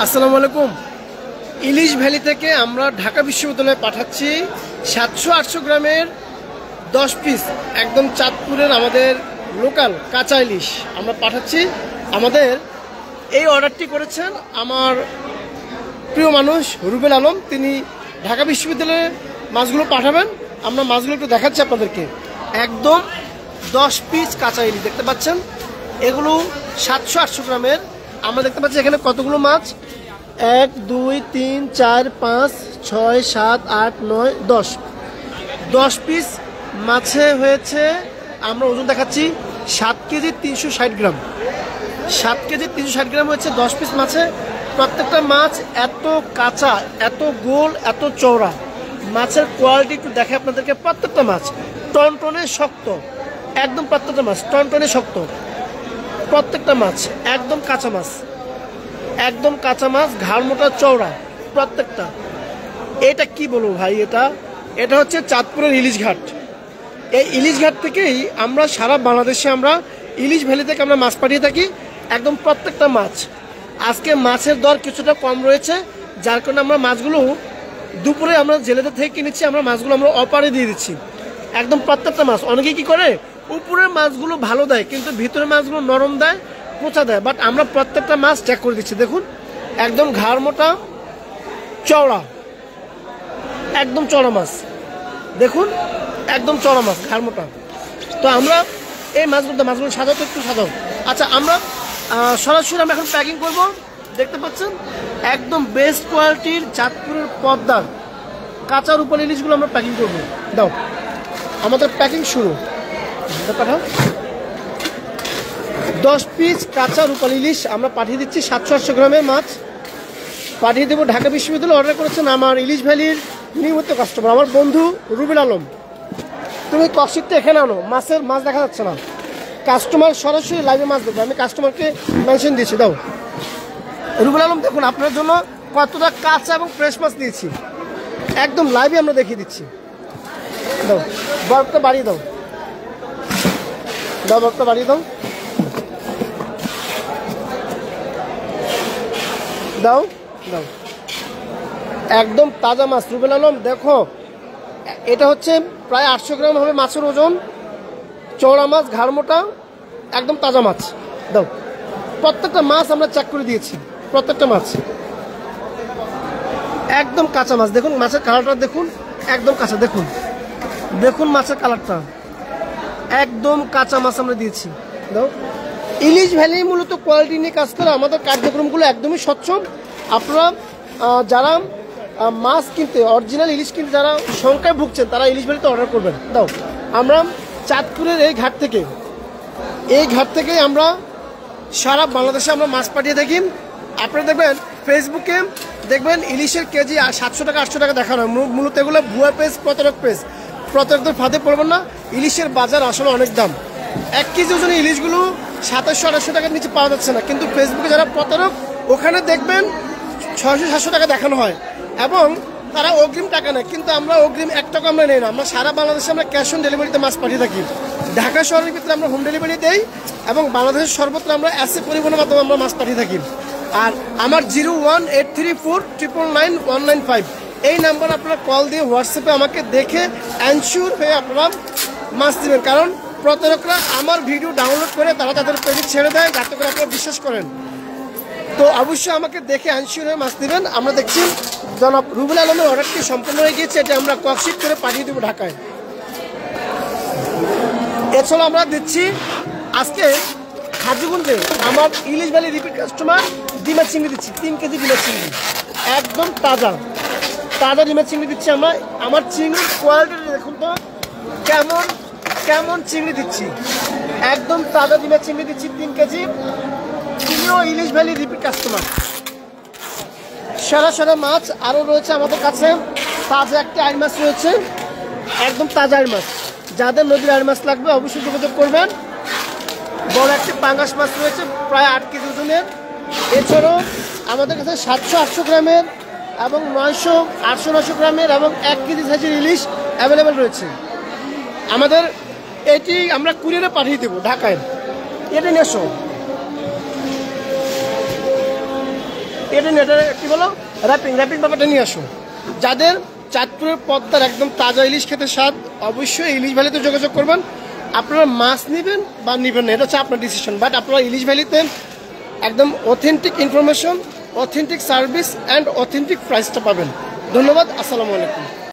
আসসালামু আলাইকুম। ইলিশ ভ্যালি থেকে আমরা ঢাকা বিশ্ববিদ্যালয়ে পাঠাচ্ছি 700-800 গ্রামের 10 পিস একদম চাঁদপুরের আমাদের লোকাল কাঁচা ইলিশ আমরা পাঠাচ্ছি। আমাদের এই অর্ডারটি করেছেন আমার প্রিয় মানুষ রুবেল আলম। তিনি ঢাকা বিশ্ববিদ্যালয়ে মাছগুলো পাঠাবেন। আমরা মাছগুলো একটু দেখাচ্ছি আপনাদেরকে। একদম 10 পিস কাঁচা ইলিশ দেখতে পাচ্ছেন। এগুলো 700-800 গ্রামের। আমরা দেখতে পাচ্ছি এখানে কতগুলো মাছ, 1 2 3 4 5 6 7 8 9 10 পিস মাছে হয়েছে। আমরা ওজন দেখাচ্ছি 7 কেজি 360 গ্রাম। 7 কেজি 360 গ্রাম হচ্ছে 10 পিস মাছে। প্রত্যেকটা মাছ এত কাঁচা, এত গোল, এত চওড়া। মাছের কোয়ালিটি একটু দেখে আপনাদেরকে। প্রত্যেকটা মাছ টনটনে শক্ত, একদম প্রত্যেকটা মাছ টনটনে শক্ত। প্রত্যেকটা মাছ একদম কাঁচা মাছ, একদম কাঁচা মাছ, ঘাড় মোটা চওড়া প্রত্যেকটা। এটা কি বলবো ভাই, এটা হচ্ছে চাঁদপুরের ইলিশ ঘাট। এই ইলিশ ঘাট থেকেই আমরা সারা বাংলাদেশে আমরা ইলিশ ভ্যালি থেকে আমরা মাছ পাঠিয়ে থাকি। একদম প্রত্যেকটা মাছ। আজকে মাছের দর কিছুটা কম রয়েছে, যার কারণে আমরা মাছগুলো দুপুরে আমরা জেলেদের থেকে কিনেছি। আমরা মাছগুলো আমরা অপারে দিয়ে দিচ্ছি। একদম প্রত্যেকটা মাছ। অনেকে কি করে উপরের মাছগুলো ভালো দেয় কিন্তু ভিতরের মাছগুলো নরম দেয়, পচা দেয়। বাট আমরা প্রত্যেকটা মাছ চেক করে দিচ্ছি। দেখুন একদম ঘাড় মোটা চওড়া, একদম চওড়া মাছ। দেখুন একদম চওড়া মাছ, ঘাড় মোটা। তো আমরা এই মাছগুলো সাজাও তো একটু সাজাও। আচ্ছা, আমরা সরাসরি আমরা এখন প্যাকিং করব। দেখতে পাচ্ছেন একদম বেস্ট কোয়ালিটির চাঁদপুরের পদ্মার কাঁচা রূপালী ইলিশগুলো আমরা প্যাকিং করব। দাও, আমাদের প্যাকিং শুরু। পাঠাও 10 পিস কাঁচা রূপালী ইলিশ আমরা পাঠিয়ে দিচ্ছি। 700-800 গ্রামের মাছ পাঠিয়ে দেবো। ঢাকা বিশ্ববিদ্যালয়ে অর্ডার করেছেন আমার ইলিশ ভ্যালির নিয়মিত কাস্টমার, আমার বন্ধু রুবেল আলম। তুমি ককশিটটা এখানে আনো, মাছ দেখা যাচ্ছে না। কাস্টমার সরাসরি লাইভে মাছ দেবে, আমি কাস্টমারকে মেনশন দিয়েছি। দাও রুবেল আলম, দেখুন আপনার জন্য কতটা কাঁচা এবং ফ্রেশ মাছ দিয়েছি। একদম লাইভে আমরা দেখিয়ে দিচ্ছি। দাও বরফটা বাড়িয়ে দাও, বরফটা বাড়িয়ে দাও, দাও দাও। একদম তাজা মাছ রুবেল আলম। দেখো এটা হচ্ছে প্রায় 800 গ্রাম হবে মাছের ওজন। চওড়া মাছ, ঘাড় মোটা, একদম তাজা মাছ। দাও, প্রত্যেকটা মাছ আমরা চেক করে দিয়েছি। প্রত্যেকটা মাছ একদম কাঁচা মাছ। দেখুন মাছের কালারটা দেখুন, একদম কাঁচা। দেখুন দেখুন মাছের কালারটা, একদম কাঁচা মাছ আমরা দিয়েছি। দাও, ইলিশ ভ্যালি মূলত কোয়ালিটি নিয়ে কাজ করে। আমাদের কার্যক্রমগুলো একদমই স্বচ্ছ। আপনারা যারা মাছ কিনতে, অরিজিনাল ইলিশ কিনতে যারা সংখ্যায় ভুগছেন, তারা ইলিশ ভ্যালিতে অর্ডার করবেন। দাও, আমরা চাঁদপুরের এই ঘাট থেকে আমরা সারা বাংলাদেশে আমরা মাছ পাঠিয়ে থাকি। আপনারা দেখবেন ফেসবুকে দেখবেন ইলিশের কেজি 700 টাকা 800 টাকা দেখানো হয়। মূলত এগুলো ভুয়া পেজ, প্রতারক পেজ। প্রতারকদের ফাঁদে পড়বেন না। ইলিশের বাজার আসলে অনেক দাম। 1 কেজি ওজনের ইলিশগুলো 2700-2800 টাকার নিচে পাওয়া যাচ্ছে না। কিন্তু ফেসবুকে যারা প্রতারক, ওখানে দেখবেন 600-700 টাকা দেখানো হয় এবং তারা অগ্রিম টাকা নেয়। কিন্তু আমরা অগ্রিম 1 টাকা আমরা নেই না। আমরা সারা বাংলাদেশে আমরা ক্যাশ অন ডেলিভারিতে মাছ পাঠিয়ে থাকি। ঢাকা শহরের ভিতরে আমরা হোম ডেলিভারি দেই এবং বাংলাদেশের সর্বত্র আমরা এসএ পরিবহনের মাধ্যমে আমরা মাছ পাঠিয়ে থাকি। আর আমার 01834999195 এই নাম্বার আপনারা কল দিয়ে হোয়াটসঅ্যাপে আমাকে দেখে অ্যানশিওর হয়ে আপনারা মাছ দেবেন। কারণ প্রতারকরা আমার ভিডিও ডাউনলোড করে তারা তাদের পেজে ছেড়ে দেয়, যাতে করে আপনারা বিশ্বাস করেন। তো অবশ্যই আমাকে দেখে অ্যানশিওর হয়ে মাছ দেবেন। আমরা দেখছি জনাব রুবেল আলমের অর্ডারটি সম্পূর্ণ হয়ে গিয়েছে। এটা আমরা ককশিট করে পাঠিয়ে দেবো ঢাকায়। এছাড়াও আমরা দিচ্ছি আজকে হাজিগঞ্জে আমার ইলিশ ভ্যালি রিপিট কাস্টমার ডিমের চিংড়ি দিচ্ছি। 3 কেজি ডিমের চিংড়ি, একদম তাজা ডিমের চিংড়ি দিচ্ছি আমরা। আমার চিংড়ির কোয়ালিটি দেখুন তো কেমন চিংড়ি দিচ্ছি। একদম তাজা ডিমের চিংড়ি দিচ্ছি 3 কেজি। তিনিও ইলিশ ভ্যালি রিপিট কাস্টমার। সেরা মাছ আরও রয়েছে আমাদের কাছে। তাজা একটা আইড় মাছ রয়েছে, একদম তাজা আইড় মাছ। যাদের নদীর আইড় মাছ লাগবে অবশ্যই যোগাযোগ করবেন। বড় একটি পাঙ্গাস মাছ রয়েছে প্রায় 8 কেজি ওজনের। এছাড়াও আমাদের কাছে 700-800 গ্রামের এবং 800-900 গ্রামের এবং 1 কেজি সাইজের ইলিশ অ্যাভেলেবেল রয়েছে। আমাদের এটি আমরা কুরিয়ারে পাঠিয়ে দেবো ঢাকায়। এটা নিয়ে এটা নিয়ে এটা কি বলো র্যাপিং ব্যাপারটা নিয়ে আসো। যাদের চাঁদপুরের পদ্মার একদম তাজা ইলিশ খেতে স্বাদ, অবশ্যই ইলিশ ভ্যালিতে যোগাযোগ করবেন। আপনারা মাছ নেবেন বা নেবেন না এটা হচ্ছে আপনার ডিসিশন, বাট আপনারা ইলিশ ভ্যালিতে একদম authentic information, authentic service and authentic প্রাইসটা পাবেন। ধন্যবাদ, আসসালামু আলাইকুম।